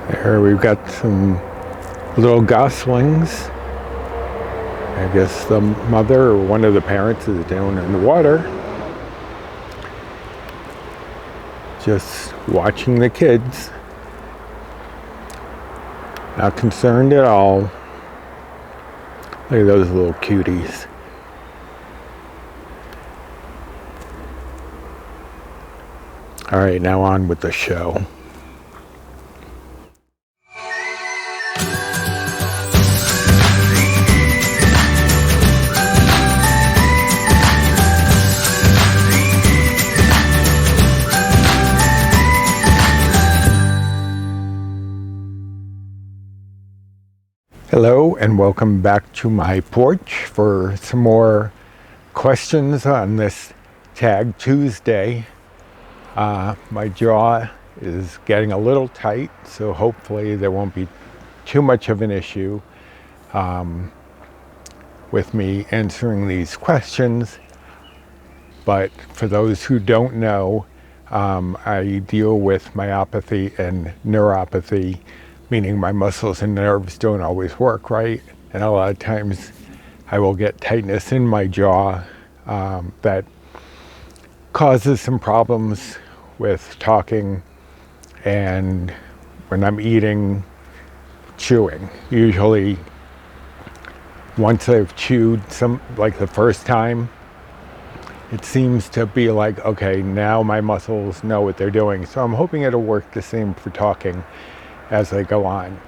There we've got some little goslings. I guess the mother or one of the parents is down in the water, just watching the kids. Not concerned at all. Look at those little cuties. All right, now on with the show. Hello and welcome back to my porch for some more questions on this Tag Tuesday. My jaw is getting a little tight, so hopefully there won't be too much of an issue with me answering these questions. But for those who don't know, I deal with myopathy and neuropathy, meaning my muscles and nerves don't always work right. And a lot of times I will get tightness in my jaw that causes some problems with talking and when I'm eating, chewing. Usually once I've chewed like the first time, it seems to be like, okay, now my muscles know what they're doing. So I'm hoping it'll work the same for talking as I go on.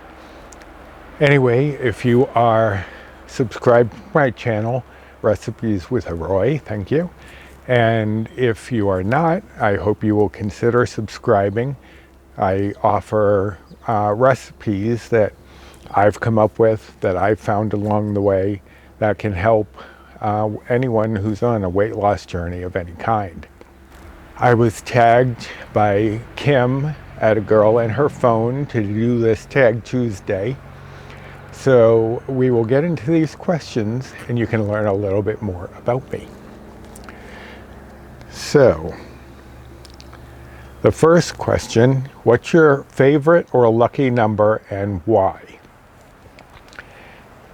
Anyway, if you are subscribed to my channel, Recipes with a Roy, thank you. And if you are not, I hope you will consider subscribing. I offer recipes that I've come up with, that I've found along the way, that can help anyone who's on a weight loss journey of any kind. I was tagged by Kim at a girl and her phone to do this Tag Tuesday. So we will get into these questions and you can learn a little bit more about me. So, the first question, what's your favorite or lucky number and why?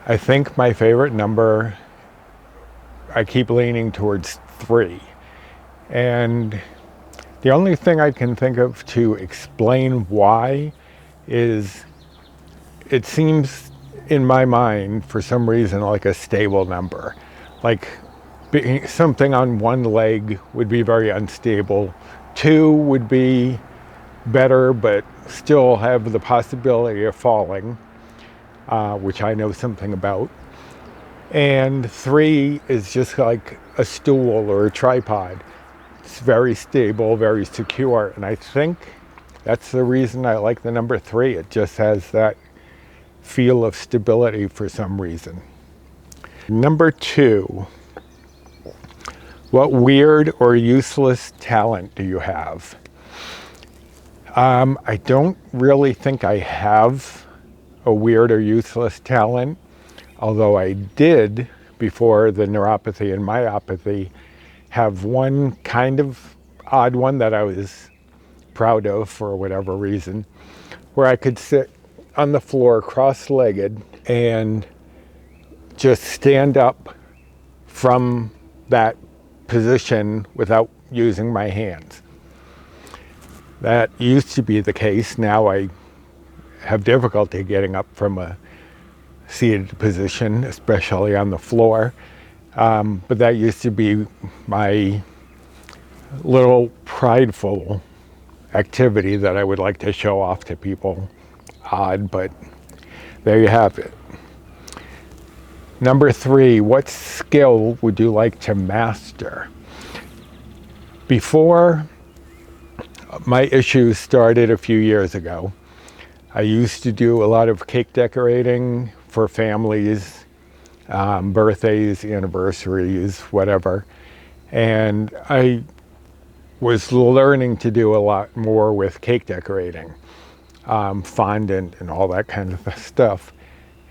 I think my favorite number, I keep leaning towards 3. And the only thing I can think of to explain why is it seems in my mind for some reason like a stable number. Like something on one leg would be very unstable. 2 would be better but still have the possibility of falling, which I know something about. And 3 is just like a stool or a tripod. It's very stable, very secure, and I think that's the reason I like the number 3. It just has that feel of stability for some reason. Number 2, what weird or useless talent do you have? I don't really think I have a weird or useless talent, although I did, before the neuropathy and myopathy, have one kind of odd one that I was proud of for whatever reason, where I could sit on the floor cross-legged and just stand up from that position without using my hands. That used to be the case. Now I have difficulty getting up from a seated position, especially on the floor. But that used to be my little prideful activity that I would like to show off to people. Odd, but there you have it. Number 3, what skill would you like to master? Before my issues started a few years ago, I used to do a lot of cake decorating for families, birthdays, anniversaries, whatever. And I was learning to do a lot more with cake decorating, fondant and all that kind of stuff.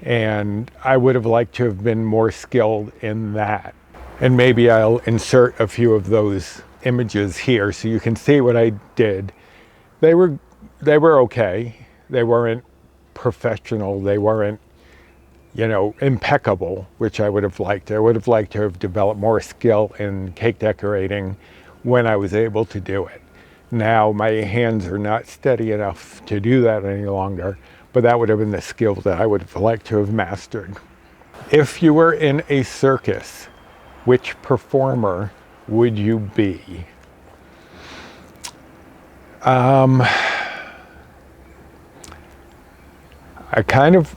And I would have liked to have been more skilled in that. And maybe I'll insert a few of those images here so you can see what I did. They were okay. They weren't professional. They weren't, impeccable, which I would have liked. I would have liked to have developed more skill in cake decorating when I was able to do it. Now my hands are not steady enough to do that any longer, but that would have been the skill that I would have liked to have mastered. If you were in a circus, which performer would you be? I kind of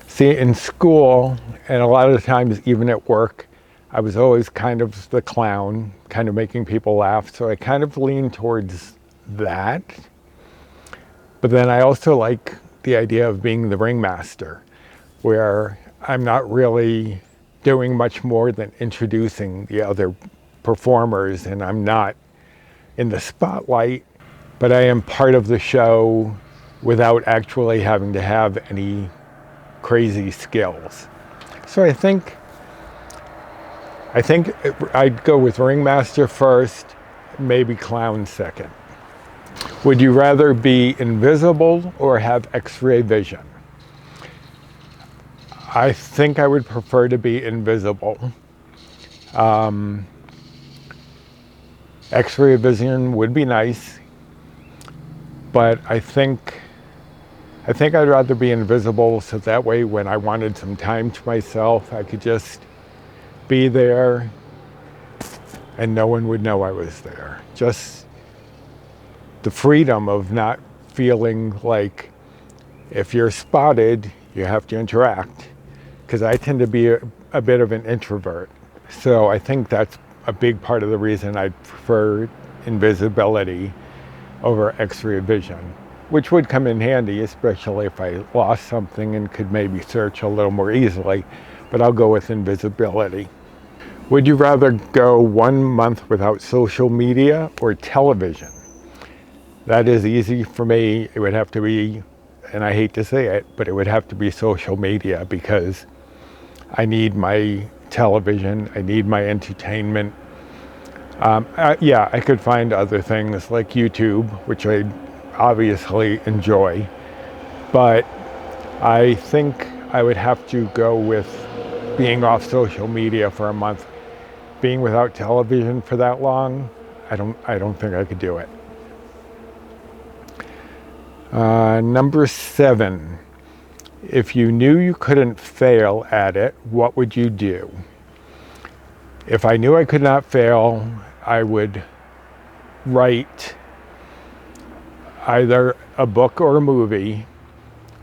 see in school, and a lot of the times even at work, I was always kind of the clown, kind of making people laugh. So I kind of lean towards that. But then I also like the idea of being the ringmaster, where I'm not really doing much more than introducing the other performers, and I'm not in the spotlight, but I am part of the show without actually having to have any crazy skills. So I think I'd go with ringmaster first, maybe clown second. Would you rather be invisible or have X-ray vision? I think I would prefer to be invisible. X-ray vision would be nice, but I think I'd rather be invisible, so that way when I wanted some time to myself, I could just be there and no one would know I was there. Just the freedom of not feeling like if you're spotted, you have to interact. Because I tend to be a bit of an introvert. So I think that's a big part of the reason I prefer invisibility over X-ray vision, which would come in handy, especially if I lost something and could maybe search a little more easily, but I'll go with invisibility. Would you rather go 1 month without social media or television? That is easy for me. It would have to be, and I hate to say it, but it would have to be social media, because I need my television, I need my entertainment. I could find other things like YouTube, which I obviously enjoy, but I think I would have to go with being off social media for a month. Being without television for that long, I don't think I could do it. Number 7, if you knew you couldn't fail at it, what would you do? If I knew I could not fail, I would write either a book or a movie,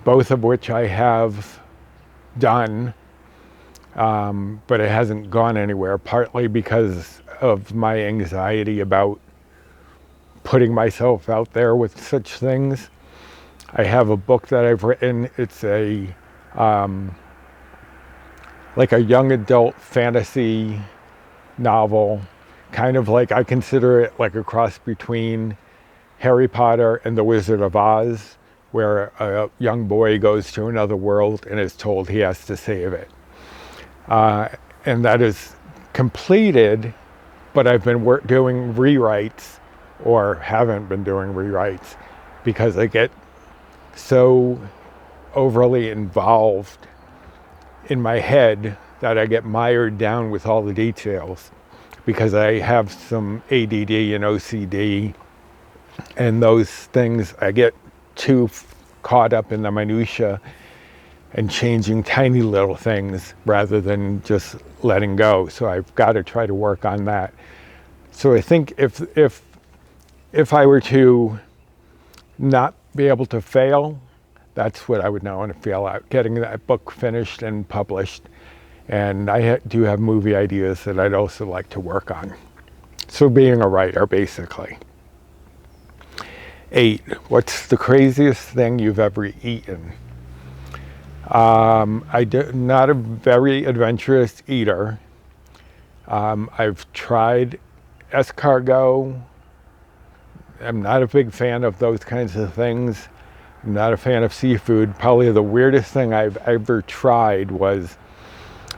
both of which I have done, but it hasn't gone anywhere, partly because of my anxiety about putting myself out there with such things. I have a book that I've written. It's like a young adult fantasy novel, kind of like, I consider it like a cross between Harry Potter and the Wizard of Oz, where a young boy goes to another world and is told he has to save it. And that is completed, but I've been doing rewrites, or haven't been doing rewrites, because I get so overly involved in my head that I get mired down with all the details, because I have some ADD and OCD, and those things, I get too caught up in the minutia and changing tiny little things rather than just letting go. So I've got to try to work on that. So I think if I were to not be able to fail, that's what I would now want to feel out, getting that book finished and published. And I do have movie ideas that I'd also like to work on. So being a writer, basically. 8, what's the craziest thing you've ever eaten? I'm not a very adventurous eater. I've tried escargot. I'm not a big fan of those kinds of things. I'm not a fan of seafood. Probably the weirdest thing I've ever tried was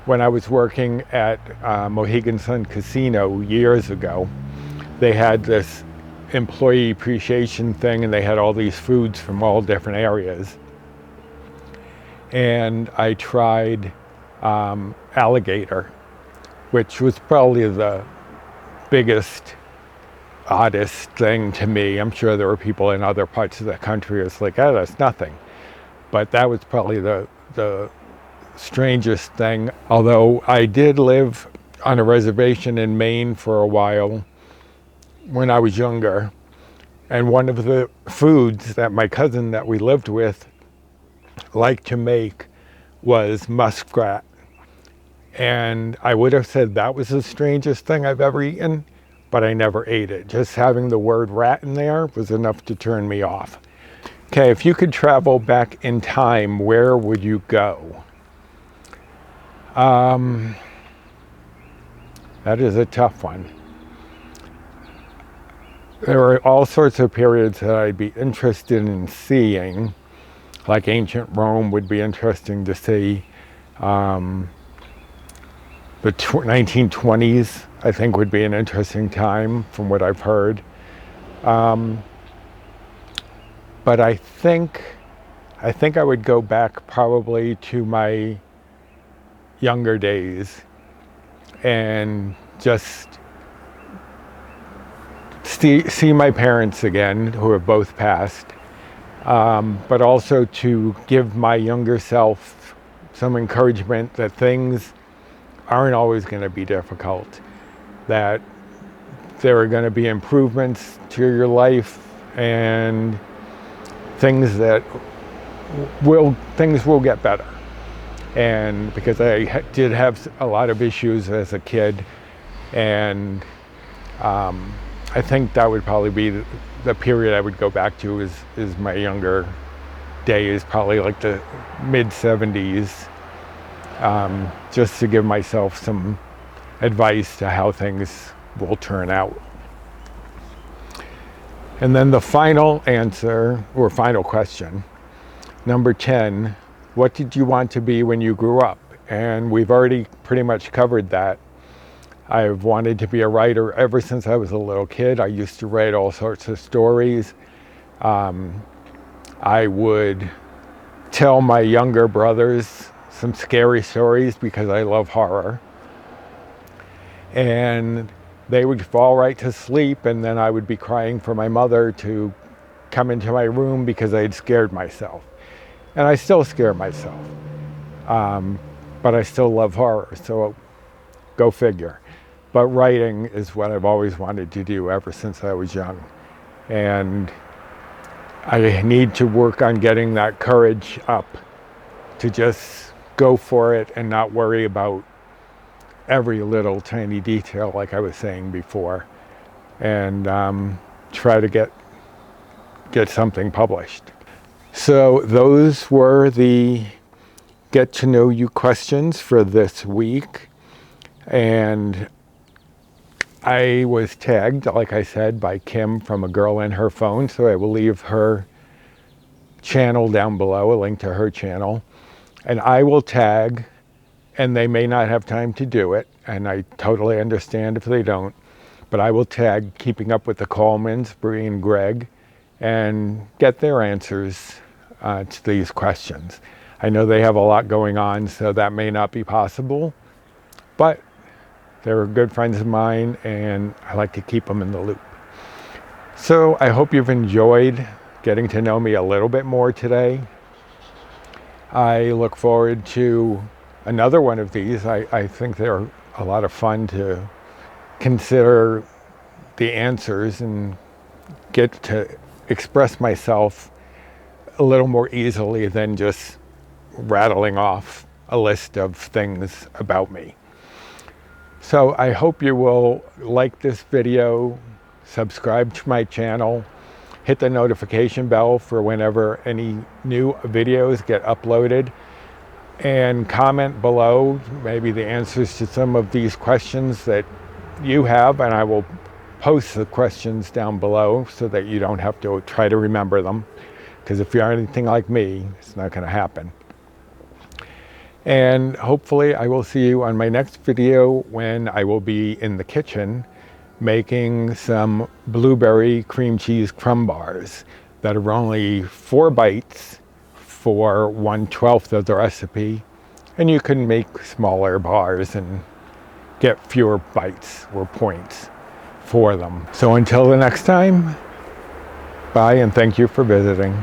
when I was working at Mohegan Sun Casino years ago. They had this employee appreciation thing, and they had all these foods from all different areas. And I tried alligator, which was probably the biggest, oddest thing to me. I'm sure there were people in other parts of the country who was like, oh, that's nothing. But that was probably the strangest thing. Although I did live on a reservation in Maine for a while when I was younger. And one of the foods that my cousin that we lived with liked to make was muskrat. And I would have said that was the strangest thing I've ever eaten, but I never ate it. Just having the word rat in there was enough to turn me off. Okay, if you could travel back in time, where would you go? That is a tough one. There are all sorts of periods that I'd be interested in seeing, like ancient Rome would be interesting to see. The 1920s, I think, would be an interesting time from what I've heard. But I think I would go back probably to my younger days and just see my parents again, who have both passed, but also to give my younger self some encouragement that things aren't always going to be difficult, that there are going to be improvements to your life, and things will get better. And because I did have a lot of issues as a kid, and I think that would probably be the period I would go back to is my younger days, probably like the mid-70s, just to give myself some advice to how things will turn out. And then the final answer, or final question, number 10, what did you want to be when you grew up? And we've already pretty much covered that. I've wanted to be a writer ever since I was a little kid. I used to write all sorts of stories. I would tell my younger brothers some scary stories because I love horror. And they would fall right to sleep, and then I would be crying for my mother to come into my room because I had scared myself. And I still scare myself. But I still love horror, so go figure. But writing is what I've always wanted to do ever since I was young. And I need to work on getting that courage up to just go for it and not worry about every little tiny detail, like I was saying before, and try to get something published. So those were the get to know you questions for this week. And I was tagged, like I said, by Kim from A Girl in Her Phone, so I will leave her channel down below, a link to her channel. And I will tag, and they may not have time to do it, and I totally understand if they don't, but I will tag Keeping Up with the Colemans, Bri and Greg, and get their answers to these questions. I know they have a lot going on, so that may not be possible, but they're good friends of mine, and I like to keep them in the loop. So I hope you've enjoyed getting to know me a little bit more today. I look forward to another one of these. I think they're a lot of fun to consider the answers and get to express myself a little more easily than just rattling off a list of things about me. So I hope you will like this video, subscribe to my channel, hit the notification bell for whenever any new videos get uploaded, and comment below maybe the answers to some of these questions that you have, and I will post the questions down below so that you don't have to try to remember them, because if you're anything like me, it's not going to happen. And hopefully I will see you on my next video when I will be in the kitchen making some blueberry cream cheese crumb bars that are only 4 bites for 1/12 of the recipe. And you can make smaller bars and get fewer bites or points for them. So until the next time, bye and thank you for visiting.